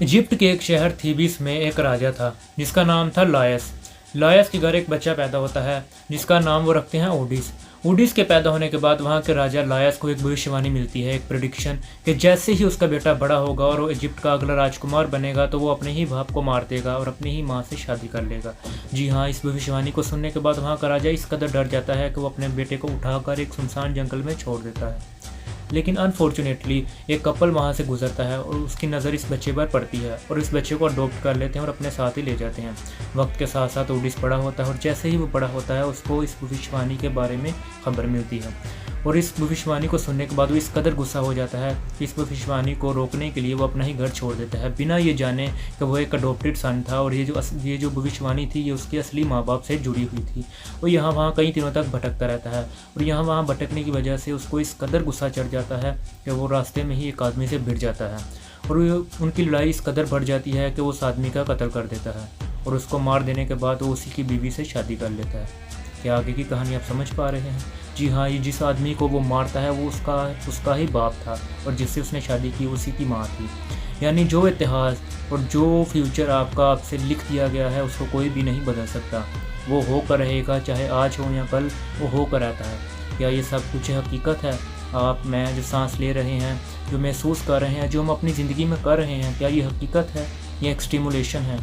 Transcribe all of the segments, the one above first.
Egypt के एक शहर थीबिस में एक राजा था जिसका नाम था लायस। लायस के घर एक बच्चा पैदा होता है जिसका नाम वो रखते हैं ओडिस। ओडिस के पैदा होने के बाद वहाँ के राजा लायस को एक भविष्यवाणी मिलती है, एक प्रेडिक्शन, कि जैसे ही उसका बेटा बड़ा होगा और वो इजिप्ट का अगला राजकुमार बनेगा तो वो अपने ही बाप को मार देगा और अपनी ही माँ से शादी कर लेगा। जी हाँ, इस भविष्यवाणी को सुनने के बाद वहाँ का राजा इस कदर डर जाता है कि वो अपने बेटे को उठाकर एक सुनसान जंगल में छोड़ देता है। लेकिन अनफॉर्चुनेटली एक कपल वहाँ से गुजरता है और उसकी नज़र इस बच्चे पर पड़ती है और इस बच्चे को अडॉप्ट कर लेते हैं और अपने साथ ही ले जाते हैं। वक्त के साथ साथ ओडिस बड़ा होता है और जैसे ही वो बड़ा होता है उसको इस भविष्यवाणी के बारे में खबर मिलती है और इस भविष्यवाणी को सुनने के बाद वो इस कदर गुस्सा हो जाता है कि इस भविष्यवाणी को रोकने के लिए वो अपना ही घर छोड़ देता है, बिना ये जाने कि वो एक अडॉप्टेड सन था और ये जो भविष्यवाणी थी ये उसके असली माँ बाप से जुड़ी हुई थी। वो यहाँ वहाँ कई दिनों तक भटकता रहता है और यहाँ वहाँ भटकने की वजह से उसको इस कदर गुस्सा चढ़ जाता है कि वो रास्ते में ही एक आदमी से भिड़ जाता है और उनकी लड़ाई इस कदर बढ़ जाती है कि वो उस आदमी का कत्ल कर देता है और उसको मार देने के बाद वो उसी की बीवी से शादी कर लेता है। क्या आगे की कहानी आप समझ पा रहे हैं? जी हाँ, ये जिस आदमी को वो मारता है वो उसका ही बाप था और जिससे उसने शादी की उसी की माँ थी। यानी जो इतिहास और जो फ्यूचर आपसे लिख दिया गया है उसको कोई भी नहीं बदल सकता। वो होकर रहेगा, चाहे आज हो या कल, वो होकर रहता है। क्या ये सब कुछ हकीकत है? आप मैं जो सांस ले रहे हैं, जो महसूस कर रहे हैं, जो हम अपनी ज़िंदगी में कर रहे हैं, क्या ये हकीकत है या एक स्टिमुलेशन है?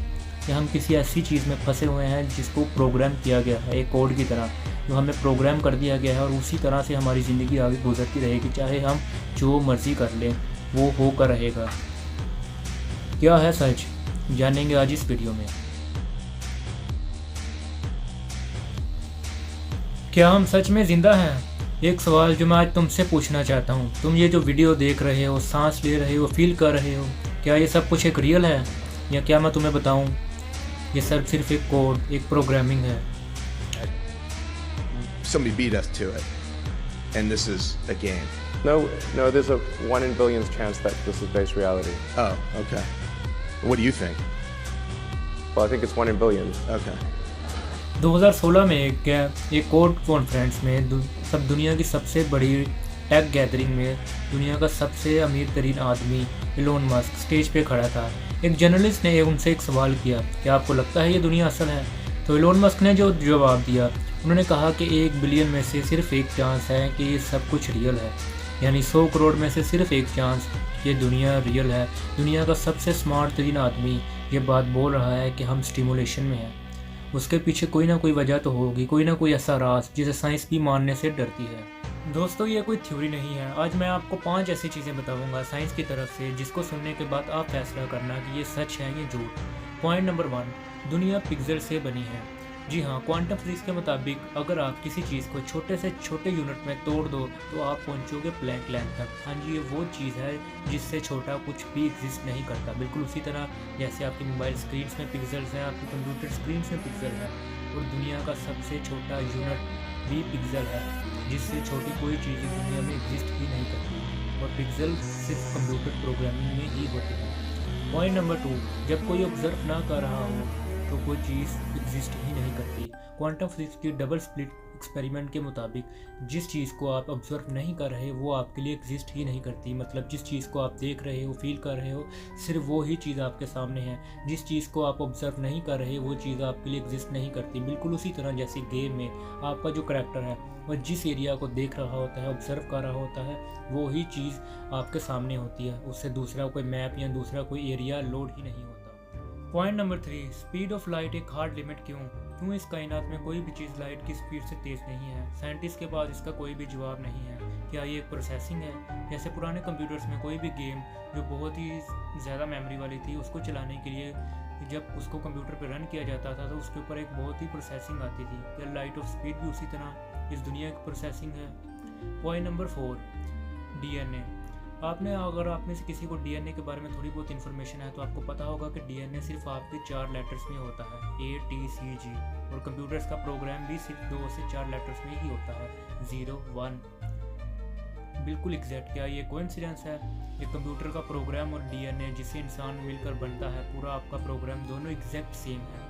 या हम किसी ऐसी चीज़ में फंसे हुए हैं जिसको प्रोग्राम किया गया है एक कोड की तरह, जो हमें प्रोग्राम कर दिया गया है और उसी तरह से हमारी ज़िंदगी आगे गुजरती रहेगी, चाहे हम जो मर्ज़ी कर लें वो होकर रहेगा। क्या है सच, जानेंगे आज इस वीडियो में। क्या हम सच में ज़िंदा हैं? एक सवाल जो मैं आज तुमसे पूछना चाहता हूँ। तुम ये जो वीडियो देख रहे हो, सांस ले रहे हो, फील कर रहे हो, क्या ये सब कुछ एक रियल है या क्या मैं तुम्हें बताऊँ ये सब सिर्फ एक कोड, एक प्रोग्रामिंग है? Somebody beat us to it, and this is a game. No, there's a 1 in billions chance that this is based reality. Oh, okay. What do you think? Well, I think it's 1 in billions. Okay. 2016 में एक code conference में सब दुनिया की सबसे बड़ी take gathering में दुनिया का सबसे अमीर तरीन आदमी इलोन मस्क स्टेज पे खड़ा था। एक जर्नलिस्ट ने उनसे एक सवाल किया कि आपको लगता है ये दुनिया असल है? तो इलोन मस्क ने जो जवाब दिया, उन्होंने कहा कि 1 बिलियन में से सिर्फ एक चांस है कि ये सब कुछ रियल है। यानी 100 करोड़ में से सिर्फ एक चांस ये दुनिया रियल है। दुनिया का सबसे स्मार्ट तरीन आदमी ये बात बोल रहा है कि हम स्टिमुलेशन में हैं। उसके पीछे कोई ना कोई वजह तो होगी, कोई ना कोई ऐसा राज जिसे साइंस भी मानने से डरती है। दोस्तों, ये कोई थ्योरी नहीं है। आज मैं आपको 5 ऐसी चीज़ें बताऊंगा साइंस की तरफ से जिसको सुनने के बाद आप फैसला करना कि ये सच है या झूठ। पॉइंट नंबर 1, दुनिया पिक्सल से बनी है। जी हाँ, क्वांटम फिजिक्स के मुताबिक अगर आप किसी चीज़ को छोटे से छोटे यूनिट में तोड़ दो तो आप पहुंचोगे प्लैंक लेंथ तक। हाँ जी, ये वो चीज़ है जिससे छोटा कुछ भी एग्जिस्ट नहीं करता। बिल्कुल उसी तरह जैसे आपकी मोबाइल स्क्रीन में पिक्सल्स हैं, आपकी कंप्यूटर स्क्रीन में पिक्सल है, और दुनिया का सबसे छोटा यूनिट भी पिक्सल है, जिससे छोटी कोई चीज़ दुनिया में एग्जिस्ट ही नहीं करती और पिक्सल सिर्फ कंप्यूटर प्रोग्रामिंग में ही होती है। पॉइंट नंबर 2, जब कोई ऑब्जर्व ना कर रहा हो तो कोई चीज़ एग्जिस्ट ही नहीं करती। क्वांटम फिजिक्स की डबल स्प्लिट एक्सपेरिमेंट के मुताबिक जिस चीज़ को आप ऑब्जर्व नहीं कर रहे वो आपके लिए एग्जिस्ट ही नहीं करती। मतलब जिस चीज़ को आप देख रहे हो, फील कर रहे हो, सिर्फ वो ही चीज़ आपके सामने है। जिस चीज़ को आप ऑब्जर्व नहीं कर रहे वो चीज़ आपके लिए एग्जिस्ट नहीं करती। बिल्कुल उसी तरह जैसे गेम में आपका जो करैक्टर है वह जिस एरिया को देख रहा होता है, ऑब्जर्व कर रहा होता है, वो ही चीज़ आपके सामने होती है। उससे दूसरा कोई मैप या दूसरा कोई एरिया लोड ही नहीं होता। Point number 3, speed of light एक हार्ड लिमिट क्यों इस कायनात में कोई भी चीज़ लाइट की स्पीड से तेज़ नहीं है? साइंटिस्ट के पास इसका कोई भी जवाब नहीं है। क्या ये एक प्रोसेसिंग है? जैसे पुराने कंप्यूटर्स में कोई भी गेम जो बहुत ही ज़्यादा मेमोरी वाली थी उसको चलाने के लिए जब उसको कंप्यूटर पर रन किया जाता था तो उसके ऊपर एक बहुत ही प्रोसेसिंग आती थी। क्या लाइट ऑफ स्पीड भी उसी तरह इस दुनिया की प्रोसेसिंग है? Point number 4, DNA. अगर आप में से किसी को डीएनए के बारे में थोड़ी बहुत इन्फॉर्मेशन है तो आपको पता होगा कि डीएनए सिर्फ आपके 4 लेटर्स में होता है, ATCG, और कंप्यूटर्स का प्रोग्राम भी सिर्फ 2 से 4 लेटर्स में ही होता है, 0 1। बिल्कुल एग्जैक्ट। क्या ये कोइंसिडेंस है? ये कंप्यूटर का प्रोग्राम और डीएनए जिससे इंसान मिलकर बनता है, पूरा आपका प्रोग्राम दोनों एग्जैक्ट सेम है।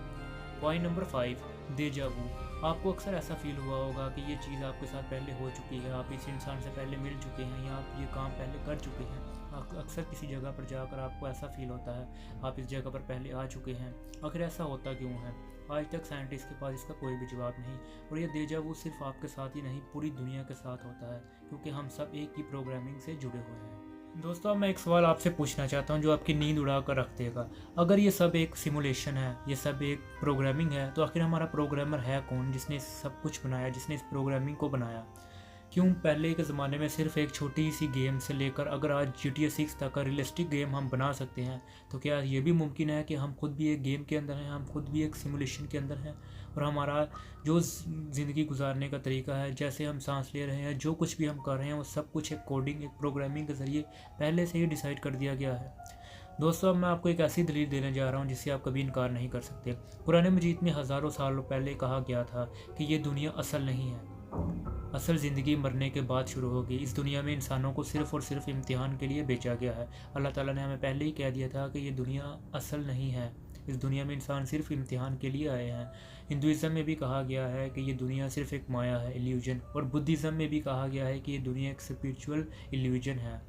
पॉइंट नंबर 5, डेजा वू। आपको अक्सर ऐसा फील हुआ होगा कि ये चीज़ आपके साथ पहले हो चुकी है, आप इस इंसान से पहले मिल चुके हैं या आप ये काम पहले कर चुके हैं। अक्सर किसी जगह पर जाकर आपको ऐसा फील होता है आप इस जगह पर पहले आ चुके हैं। आखिर ऐसा होता क्यों है? आज तक साइंटिस्ट के पास इसका कोई भी जवाब नहीं। और ये डेजा वू सिर्फ आपके साथ ही नहीं पूरी दुनिया के साथ होता है, क्योंकि हम सब एक ही प्रोग्रामिंग से जुड़े हुए हैं। दोस्तों, मैं एक सवाल आपसे पूछना चाहता हूँ जो आपकी नींद उड़ा कर रख देगा। अगर ये सब एक सिमुलेशन है, ये सब एक प्रोग्रामिंग है, तो आखिर हमारा प्रोग्रामर है कौन जिसने सब कुछ बनाया, जिसने इस प्रोग्रामिंग को बनाया? क्यों पहले के ज़माने में सिर्फ एक छोटी सी गेम से लेकर अगर आज GTA 6 तक का रियलिस्टिक गेम हम बना सकते हैं, तो क्या ये भी मुमकिन है कि हम खुद भी एक गेम के अंदर हैं, हम खुद भी एक सिमुलेशन के अंदर हैं, और हमारा जो ज़िंदगी गुजारने का तरीका है, जैसे हम सांस ले रहे हैं, जो कुछ भी हम कर रहे हैं, वो सब कुछ एक कोडिंग, एक प्रोग्रामिंग के ज़रिए पहले से ही डिसाइड कर दिया गया है। दोस्तों, अब मैं आपको एक ऐसी दलील देने जा रहा हूँ जिससे आप कभी इनकार नहीं कर सकते। कुरान मजीद में हज़ारों सालों पहले कहा गया था कि ये दुनिया असल नहीं है। असल ज़िंदगी मरने के बाद शुरू होगी। इस दुनिया में इंसानों को सिर्फ़ और सिर्फ इम्तिहान के लिए बेचा गया है। अल्लाह ताला ने हमें पहले ही कह दिया था कि ये दुनिया असल नहीं है। इस दुनिया में इंसान सिर्फ इम्तिहान के लिए आए हैं। हिंदुइज़म में भी कहा गया है कि ये दुनिया सिर्फ एक माया है, इल्यूजन, और बुद्धिज़्म में भी कहा गया है कि ये दुनिया एक स्पिरिचुअल इल्यूजन है।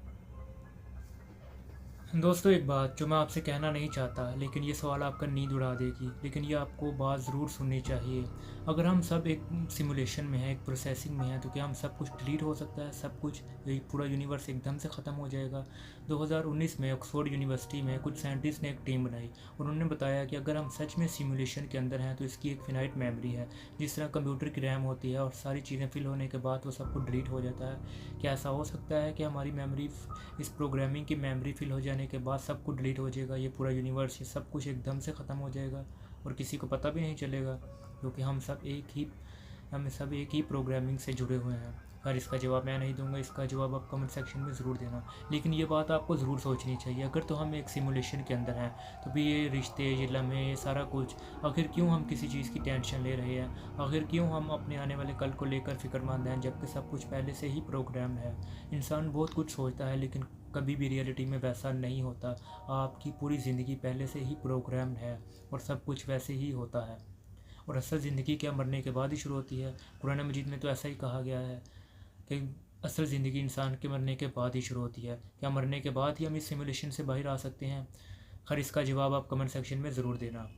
दोस्तों, एक बात जो मैं आपसे कहना नहीं चाहता, लेकिन ये सवाल आपका नींद उड़ा देगी, लेकिन ये आपको बात ज़रूर सुननी चाहिए। अगर हम सब एक सिमुलेशन में हैं, एक प्रोसेसिंग में हैं, तो क्या हम सब कुछ डिलीट हो सकता है? सब कुछ, ये पूरा यूनिवर्स एकदम से ख़त्म हो जाएगा? 2019 में ऑक्सफोर्ड यूनिवर्सिटी में कुछ साइंटिस्ट ने एक टीम बनाई। उन्होंने बताया कि अगर हम सच में सिमुलेशन के अंदर हैं तो इसकी एक फिनाइट मेमोरी है, जिस तरह कंप्यूटर की रैम होती है और सारी चीज़ें फिल होने के बाद वो सब कुछ डिलीट हो जाता है। क्या ऐसा हो सकता है कि हमारी मेमोरी, इस प्रोग्रामिंग की मेमोरी फिल हो जाने के बाद सब कुछ डिलीट हो जाएगा, ये पूरा यूनिवर्स, ये सब कुछ एकदम से ख़त्म हो जाएगा और किसी को पता भी नहीं चलेगा, क्योंकि हम सब एक ही प्रोग्रामिंग से जुड़े हुए हैं? और इसका जवाब मैं नहीं दूंगा, इसका जवाब आप कमेंट सेक्शन में ज़रूर देना। लेकिन ये बात आपको ज़रूर सोचनी चाहिए, अगर तो हम एक सिमुलेशन के अंदर हैं तो भी ये रिश्ते, ये लम्हे, ये सारा कुछ, आखिर क्यों हम किसी चीज़ की टेंशन ले रहे हैं? आखिर क्यों हम अपने आने वाले कल को लेकर फ़िक्रमंद हैं, जबकि सब कुछ पहले से ही प्रोग्राम्ड है? इंसान बहुत कुछ सोचता है, लेकिन कभी भी रियलिटी में वैसा नहीं होता। आपकी पूरी ज़िंदगी पहले से ही प्रोग्राम्ड है और सब कुछ वैसे ही होता है। और असल ज़िंदगी क्या मरने के बाद ही शुरू होती है? कुरान मजीद में तो ऐसा ही कहा गया है कि असल ज़िंदगी इंसान के मरने के बाद ही शुरू होती है। क्या मरने के बाद ही हम इस सिमुलेशन से बाहर आ सकते हैं? खैर, इसका जवाब आप कमेंट सेक्शन में ज़रूर देना।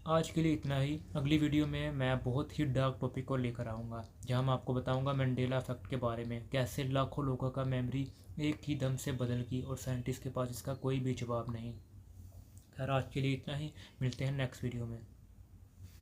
आज के लिए इतना ही। अगली वीडियो में मैं बहुत ही डार्क टॉपिक को लेकर आऊँगा, जहाँ मैं आपको बताऊँगा मंडेला इफेक्ट के बारे में, कैसे लाखों लोगों का मेमोरी एक ही दम से बदल गई और साइंटिस्ट के पास इसका कोई भी जवाब नहीं। खैर, आज के लिए इतना ही। मिलते हैं नेक्स्ट वीडियो में।